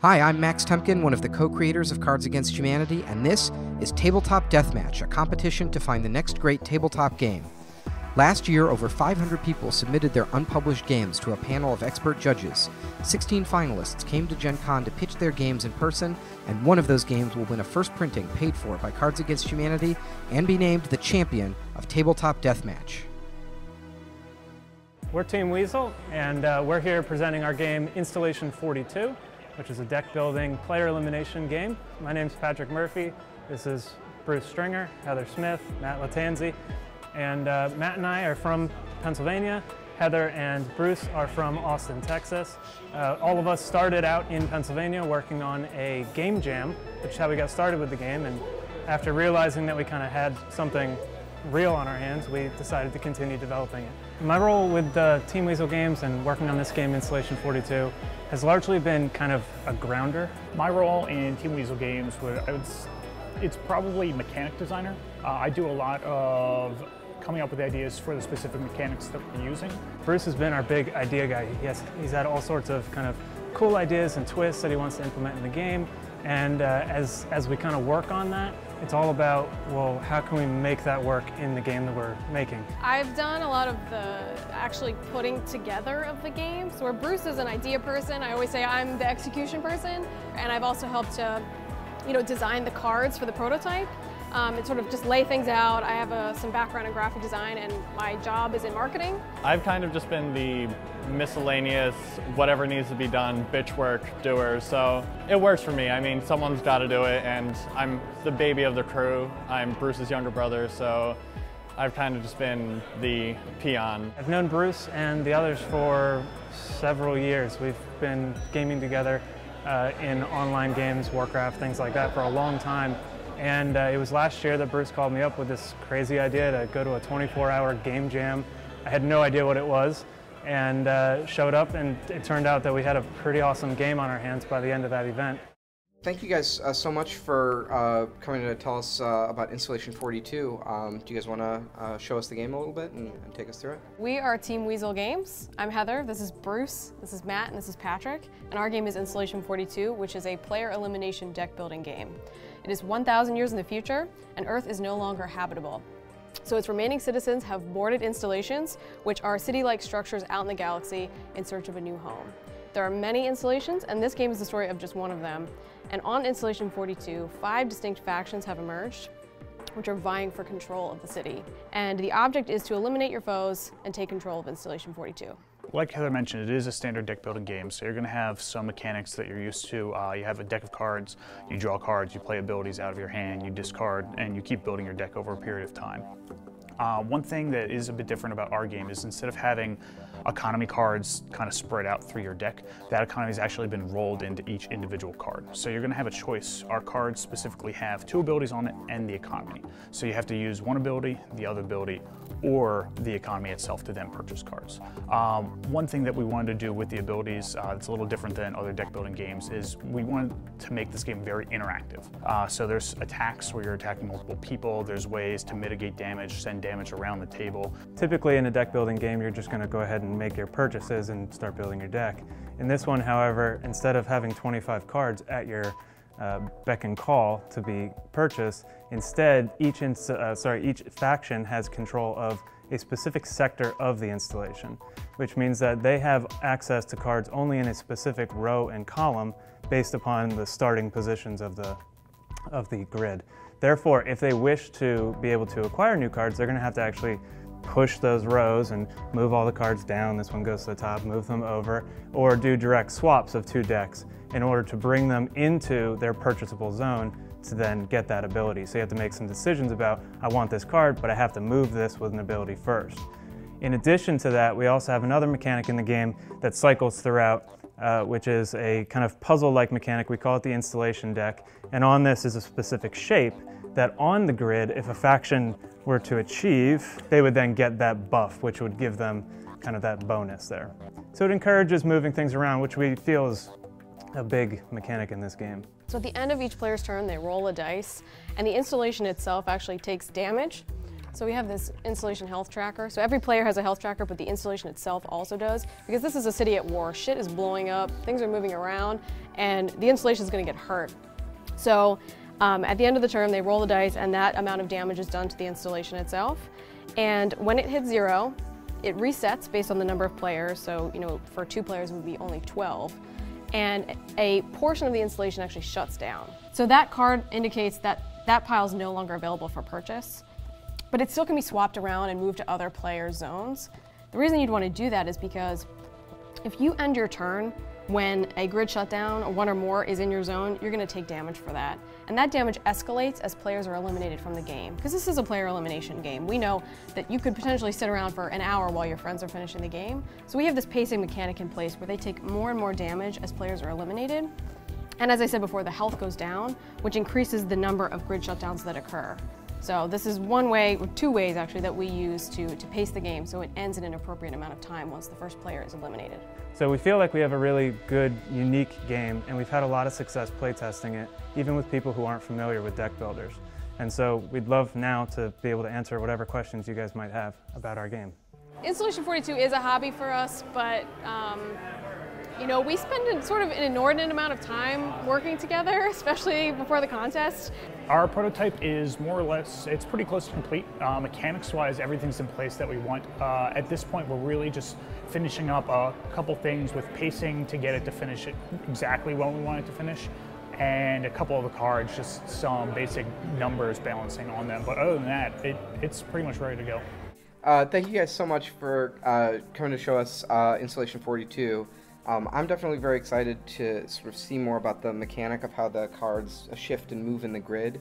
Hi, I'm Max Temkin, one of the co-creators of Cards Against Humanity, and this is Tabletop Deathmatch, a competition to find the next great tabletop game. Last year, over 500 people submitted their unpublished games to a panel of expert judges. 16 finalists came to Gen Con to pitch their games in person, and one of those games will win a first printing paid for by Cards Against Humanity and be named the champion of Tabletop Deathmatch. We're Team Weasel, and we're here presenting our game Installation 42, which is a deck building player elimination game. My name's Patrick Murphy. This is Bruce Stringer, Heather Smith, Matt Lattanzi. And Matt and I are from Pennsylvania. Heather and Bruce are from Austin, Texas. All of us started out in Pennsylvania working on a game jam, which is how we got started with the game. And after realizing that we kind of had something real on our hands, we decided to continue developing it. My role with Team Weasel Games and working on this game, Installation 42, has largely been kind of a grounder. My role in Team Weasel Games, it's probably mechanic designer. I do a lot of coming up with ideas for the specific mechanics that we're using. Bruce has been our big idea guy. He's had all sorts of kind of cool ideas and twists that he wants to implement in the game. And as we kind of work on that, it's all about, well, how can we make that work in the game that we're making? I've done a lot of the actually putting together of the game. So where Bruce is an idea person, I always say I'm the execution person. And I've also helped to, design the cards for the prototype. And sort of just lay things out. I have some background in graphic design, and my job is in marketing. I've kind of just been the miscellaneous, whatever needs to be done, bitch work doer, so it works for me. I mean, someone's got to do it, and I'm the baby of the crew. I'm Bruce's younger brother, so I've kind of just been the peon. I've known Bruce and the others for several years. We've been gaming together in online games, Warcraft, things like that, for a long time. And it was last year that Bruce called me up with this crazy idea to go to a 24-hour game jam. I had no idea what it was, and showed up, and it turned out that we had a pretty awesome game on our hands by the end of that event. Thank you guys so much for coming to tell us about Installation 42. Do you guys want to show us the game a little bit and take us through it? We are Team Weasel Games. I'm Heather, this is Bruce, this is Matt, and this is Patrick. And our game is Installation 42, which is a player elimination deck building game. It is 1,000 years in the future, and Earth is no longer habitable. So its remaining citizens have boarded installations, which are city-like structures out in the galaxy in search of a new home. There are many installations, and this game is the story of just one of them. And on Installation 42, 5 distinct factions have emerged, which are vying for control of the city. And the object is to eliminate your foes and take control of Installation 42. Like Heather mentioned, it is a standard deck building game, so you're going to have some mechanics that you're used to. You have a deck of cards, you draw cards, you play abilities out of your hand, you discard, and you keep building your deck over a period of time. One thing that is a bit different about our game is instead of having economy cards kind of spread out through your deck, that economy has actually been rolled into each individual card. So you're going to have a choice. Our cards specifically have 2 abilities on it and the economy. So you have to use one ability, the other ability, or the economy itself to then purchase cards. One thing that we wanted to do with the abilities that's a little different than other deck building games is we wanted to make this game very interactive. So there's attacks where you're attacking multiple people, there's ways to mitigate damage, send damage around the table. Typically in a deck building game, you're just going to go ahead and make your purchases and start building your deck. In this one, however, instead of having 25 cards at your beck and call to be purchased, instead each faction has control of a specific sector of the installation, which means that they have access to cards only in a specific row and column based upon the starting positions of the grid. Therefore, if they wish to be able to acquire new cards, they're going to have to actually push those rows and move all the cards down. This one goes to the top, move them over, or do direct swaps of 2 decks in order to bring them into their purchasable zone to then get that ability. So you have to make some decisions about, I want this card, but I have to move this with an ability first. In addition to that, we also have another mechanic in the game that cycles throughout, which is a kind of puzzle-like mechanic. We call it the installation deck. And on this is a specific shape that on the grid, if a faction were to achieve, they would then get that buff, which would give them kind of that bonus there. So it encourages moving things around, which we feel is a big mechanic in this game. So at the end of each player's turn, they roll a dice, and the installation itself actually takes damage. So we have this installation health tracker. So every player has a health tracker, but the installation itself also does. Because this is a city at war. Shit is blowing up, things are moving around, and the installation is going to get hurt. So at the end of the turn, they roll the dice, and that amount of damage is done to the installation itself. And when it hits 0, it resets based on the number of players. So, you know, for 2 players, it would be only 12. And a portion of the installation actually shuts down. So that card indicates that that pile is no longer available for purchase, but it still can be swapped around and moved to other players' zones. The reason you'd want to do that is because if you end your turn when a grid shutdown or 1 or more is in your zone, you're going to take damage for that. And that damage escalates as players are eliminated from the game. Because this is a player elimination game. We know that you could potentially sit around for an hour while your friends are finishing the game. So we have this pacing mechanic in place where they take more and more damage as players are eliminated. And as I said before, the health goes down, which increases the number of grid shutdowns that occur. So this is one way, or 2 ways actually, that we use to pace the game so it ends in an appropriate amount of time once the first player is eliminated. So we feel like we have a really good, unique game, and we've had a lot of success playtesting it, even with people who aren't familiar with deck builders. And so we'd love now to be able to answer whatever questions you guys might have about our game. Installation 42 is a hobby for us, but you know, we spend sort of an inordinate amount of time working together, especially before the contest. Our prototype is more or less, it's pretty close to complete. Mechanics-wise, everything's in place that we want. At this point, we're really just finishing up a couple things with pacing to get it to finish it exactly when we want it to finish, and a couple of the cards, just some basic numbers balancing on them. But other than that, it's pretty much ready to go. Thank you guys so much for coming to show us Installation 42. I'm definitely very excited to sort of see more about the mechanic of how the cards shift and move in the grid.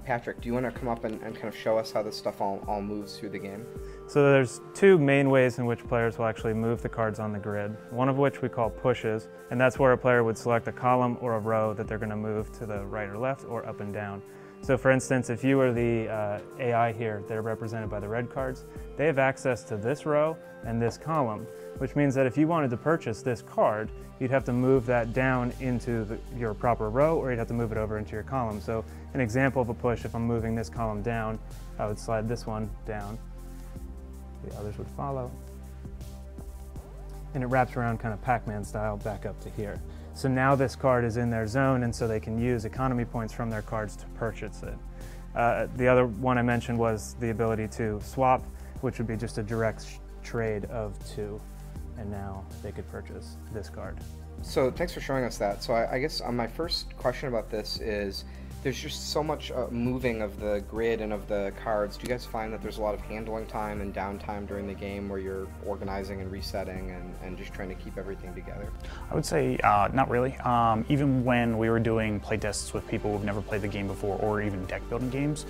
Patrick, do you want to come up and kind of show us how this stuff all moves through the game? So there's 2 main ways in which players will actually move the cards on the grid, one of which we call pushes, and that's where a player would select a column or a row that they're going to move to the right or left or up and down. So for instance, if you were the AI here, they're represented by the red cards, they have access to this row and this column, which means that if you wanted to purchase this card, you'd have to move that down into your proper row, or you'd have to move it over into your column. So an example of a push, if I'm moving this column down, I would slide this one down. The others would follow. And it wraps around kind of Pac-Man style back up to here. So now this card is in their zone, and so they can use economy points from their cards to purchase it. The other one I mentioned was the ability to swap, which would be just a direct trade of 2. And now they could purchase this card. So thanks for showing us that. So I guess my first question about this is, there's just so much moving of the grid and of the cards. Do you guys find that there's a lot of handling time and downtime during the game where you're organizing and resetting and just trying to keep everything together? I would say not really. Even when we were doing playtests with people who've never played the game before, or even deck building games,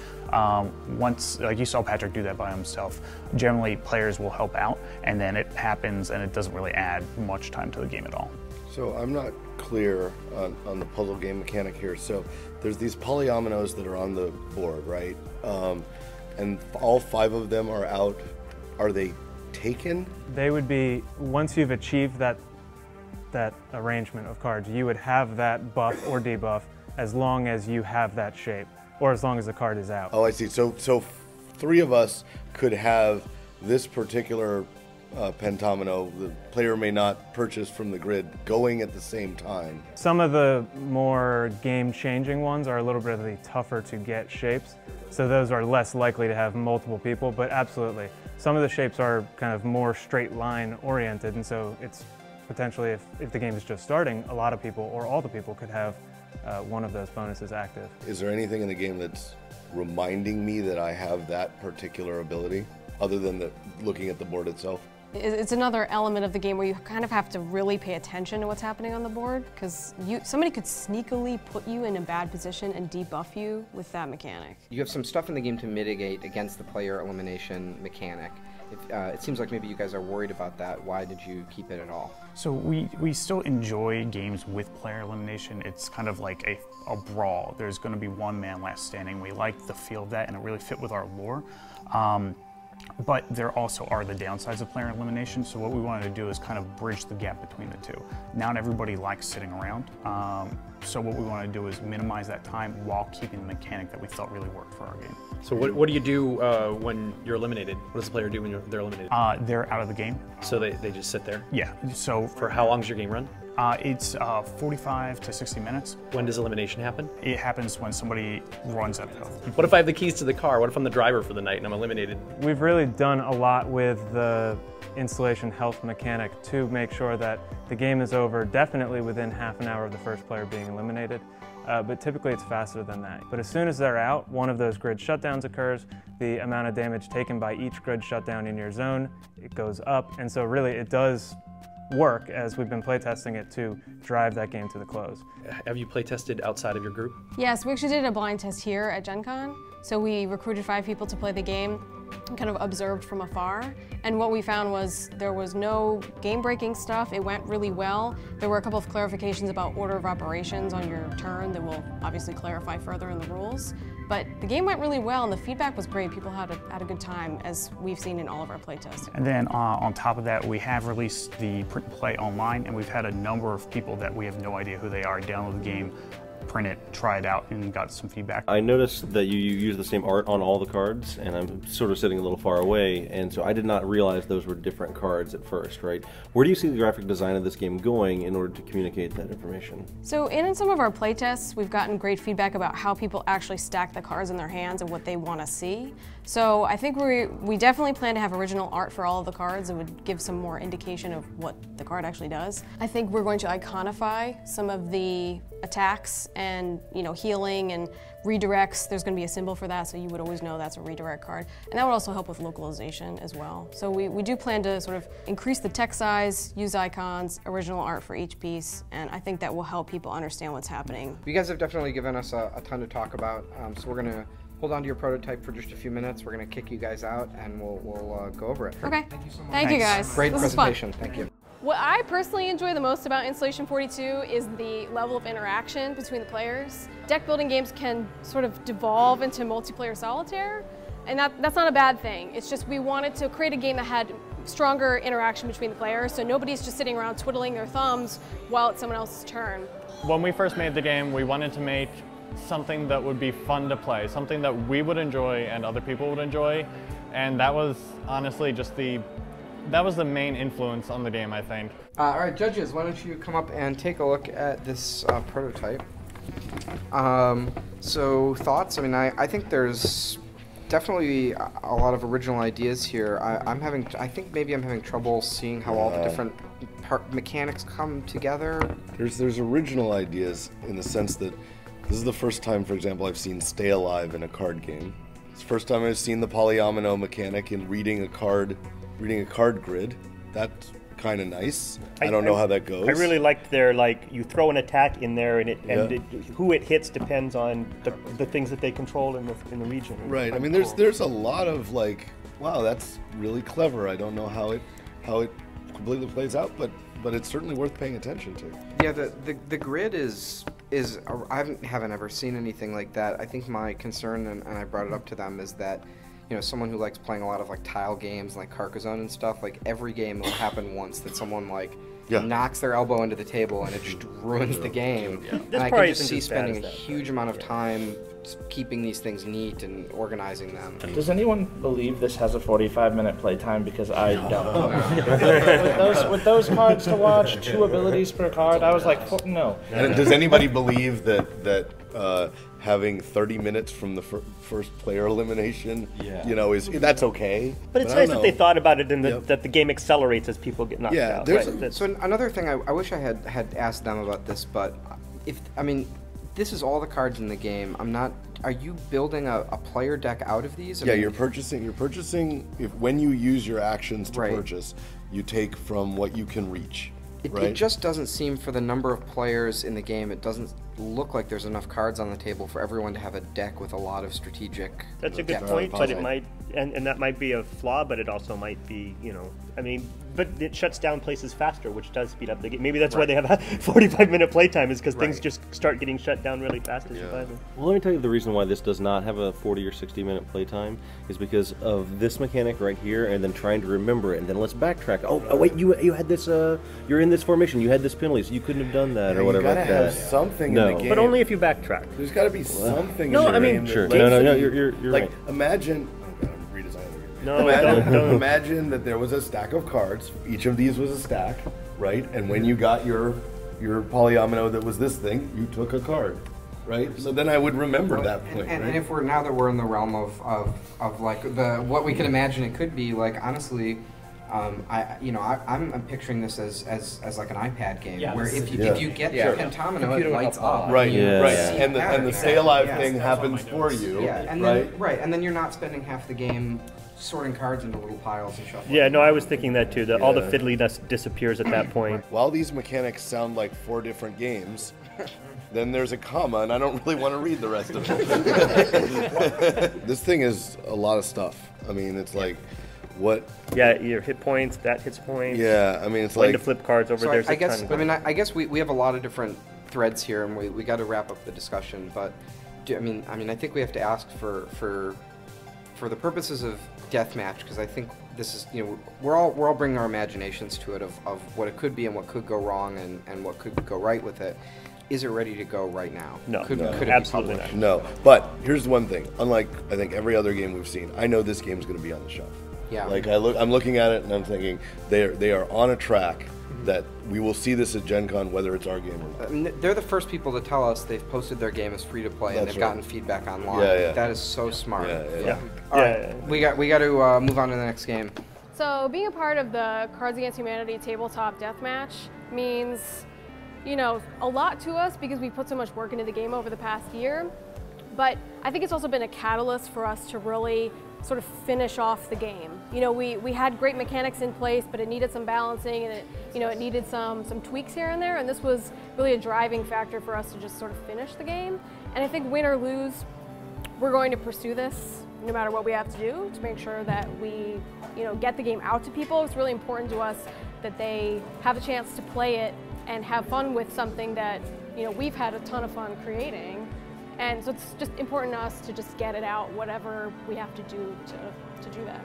once, like you saw Patrick do that by himself, generally players will help out, and then it happens and it doesn't really add much time to the game at all. So I'm not clear on the puzzle game mechanic here. So there's these polyominoes that are on the board, right? And all 5 of them are out. Are they taken? They would be, once you've achieved that arrangement of cards, you would have that buff or debuff as long as you have that shape, or as long as the card is out. Oh, I see. So 3 of us could have this particular Pentomino. The player may not purchase from the grid going at the same time. Some of the more game-changing ones are a little bit of the tougher to get shapes, so those are less likely to have multiple people, but absolutely. Some of the shapes are kind of more straight line oriented, and so it's potentially, if the game is just starting, a lot of people or all the people could have one of those bonuses active. Is there anything in the game that's reminding me that I have that particular ability, other than looking at the board itself? It's another element of the game where you kind of have to really pay attention to what's happening on the board, because somebody could sneakily put you in a bad position and debuff you with that mechanic. You have some stuff in the game to mitigate against the player elimination mechanic. It seems like maybe you guys are worried about that. Why did you keep it at all? So we still enjoy games with player elimination. It's kind of like a brawl. There's going to be one man last standing. We like the feel of that, and it really fit with our lore. But there also are the downsides of player elimination, so what we wanted to do is kind of bridge the gap between the two. Not everybody likes sitting around. So what we want to do is minimize that time while keeping the mechanic that we felt really worked for our game. So what do you do when you're eliminated? What does the player do when they're eliminated? They're out of the game. So they just sit there? Yeah. So For how long does your game run? It's 45 to 60 minutes. When does elimination happen? It happens when somebody runs out of health. What if I have the keys to the car? What if I'm the driver for the night and I'm eliminated? We've really done a lot with the installation health mechanic to make sure that the game is over definitely within half an hour of the first player being eliminated, but typically it's faster than that. But as soon as they're out, one of those grid shutdowns occurs, the amount of damage taken by each grid shutdown in your zone, it goes up, and so really it does work, as we've been playtesting it, to drive that game to the close. Have you playtested outside of your group? Yes, we actually did a blind test here at Gen Con. So we recruited 5 people to play the game and kind of observed from afar. And what we found was there was no game-breaking stuff. It went really well. There were a couple of clarifications about order of operations on your turn that we'll obviously clarify further in the rules. But the game went really well and the feedback was great. People had a good time, as we've seen in all of our playtests. And then on top of that, we have released the print and play online, and we've had a number of people that we have no idea who they are download the game, print it, try it out, and got some feedback. I noticed that you use the same art on all the cards, and I'm sort of sitting a little far away, and so I did not realize those were different cards at first, right? Where do you see the graphic design of this game going in order to communicate that information? So in some of our playtests, we've gotten great feedback about how people actually stack the cards in their hands and what they want to see. So I think we definitely plan to have original art for all of the cards. It would give some more indication of what the card actually does. I think we're going to iconify some of the attacks and healing and redirects. There's going to be a symbol for that, so you would always know that's a redirect card. And that would also help with localization as well. So we do plan to sort of increase the text size, use icons, original art for each piece, and I think that will help people understand what's happening. You guys have definitely given us a ton to talk about, so we're going to hold on to your prototype for just a few minutes. We're going to kick you guys out, and we'll go over it. Okay. Thank you so much. Thank you guys. Great This presentation. Was fun. Thank you. What I personally enjoy the most about Installation 42 is the level of interaction between the players. Deck building games can sort of devolve into multiplayer solitaire, and that's not a bad thing. It's just we wanted to create a game that had stronger interaction between the players, so nobody's just sitting around twiddling their thumbs while it's someone else's turn. When we first made the game, we wanted to make something that would be fun to play, something that we would enjoy and other people would enjoy, and that was honestly just that was the main influence on the game, I think. All right, judges, why don't you come up and take a look at this prototype. So thoughts? I mean, I think there's definitely a lot of original ideas here. I think maybe I'm having trouble seeing how all the different mechanics come together. There's original ideas in the sense that this is the first time, for example, I've seen Stay Alive in a card game. It's the first time I've seen the polyomino mechanic in reading a card grid. That's kind of nice. I don't know how that goes. I really liked their, you throw an attack in there and who it hits depends on the things that they control in the region. Right. I mean, there's a lot of wow, that's really clever. I don't know how it completely plays out, but it's certainly worth paying attention to. Yeah, the grid is I haven't ever seen anything like that. I think my concern, and I brought it up to them, is that someone who likes playing a lot of tile games like Carcassonne and stuff, every game will happen once that someone knocks their elbow into the table and it just ruins the game. Yeah. And I can just see spending a huge amount of time keeping these things neat and organizing them. Does anyone believe this has a 45-minute playtime? Because I don't. with those cards to watch, 2 abilities per card, I was like, no. And does anybody believe that having 30 minutes from the first player elimination, that's okay? But it's nice that they thought about it and that the game accelerates as people get knocked out. Right? So another thing, I wish I had asked them about this, but this is all the cards in the game. Are you building a player deck out of these? You're purchasing. When you use your actions to purchase, you take from what you can reach. It just doesn't seem, for the number of players in the game, it doesn't look like there's enough cards on the table for everyone to have a deck with a lot of strategic. That's a good point, but it might, and that might be a flaw, but it also might be, but it shuts down places faster, which does speed up the game. Maybe that's why they have a 45-minute playtime, is because things just start getting shut down really fast as you buy them. Well, let me tell you the reason why this does not have a 40 or 60-minute playtime is because of this mechanic right here, and then trying to remember it, and then let's backtrack. Oh wait, you had this. You're in this formation. You had this penalty, so you couldn't have done that or whatever. You gotta have something in No. the game. But only if you backtrack. There's got to be something. No, in the I mean, game that Sure. lets No, you- you're like right. imagine. Oh God, I'm redesigning the game. No, don't. Imagine that there was a stack of cards. Each of these was a stack, right? And when you got your polyomino that was this thing, you took a card, right? So then I would remember that point. And right? if we're now that we're in the realm of like what we can imagine it could be, like honestly, I'm picturing this as like an iPad game where if you get the Pentomino, it lights up. Right, Yeah. right, Yeah. and the stay alive thing happens for you. Yeah, and right. then and then you're not spending half the game sorting cards into little piles and shuffling. Yeah, no, I was thinking that too. All the fiddliness disappears at that point. While these mechanics sound like 4 different games, then there's a comma, and I don't really want to read the rest of it. This thing is a lot of stuff. I mean, it's like, what? Yeah, your hit points, that hits points. Yeah, I mean, it's When like to flip cards over. So There's I a guess ton. I guess we have a lot of different threads here, and we got to wrap up the discussion. But I think we have to ask for the purposes of deathmatch, because I think this is, we're all bringing our imaginations to it of what it could be and what could go wrong and what could go right with it. Is it ready to go right now? No, could it absolutely be published? no. But here's the one thing. Unlike I think every other game we've seen, I know this game's going to be on the shelf. Yeah. Like I'm looking at it and I'm thinking they are on a track that we will see this at Gen Con, whether it's our game or not. They're the first people to tell us they've posted their game as free to play, and That's they've right. gotten feedback online. Yeah. That is so smart. Yeah. All right, we got to move on to the next game. So being a part of the Cards Against Humanity Tabletop Deathmatch means, a lot to us because we put so much work into the game over the past year. But I think it's also been a catalyst for us to really sort of finish off the game. We had great mechanics in place, but it needed some balancing, and it needed some tweaks here and there, and this was really a driving factor for us to just sort of finish the game. And I think win or lose, we're going to pursue this no matter what we have to do to make sure that we, get the game out to people. It's really important to us that they have a chance to play it and have fun with something that, we've had a ton of fun creating. And so it's just important to us to just get it out, whatever we have to do to do that.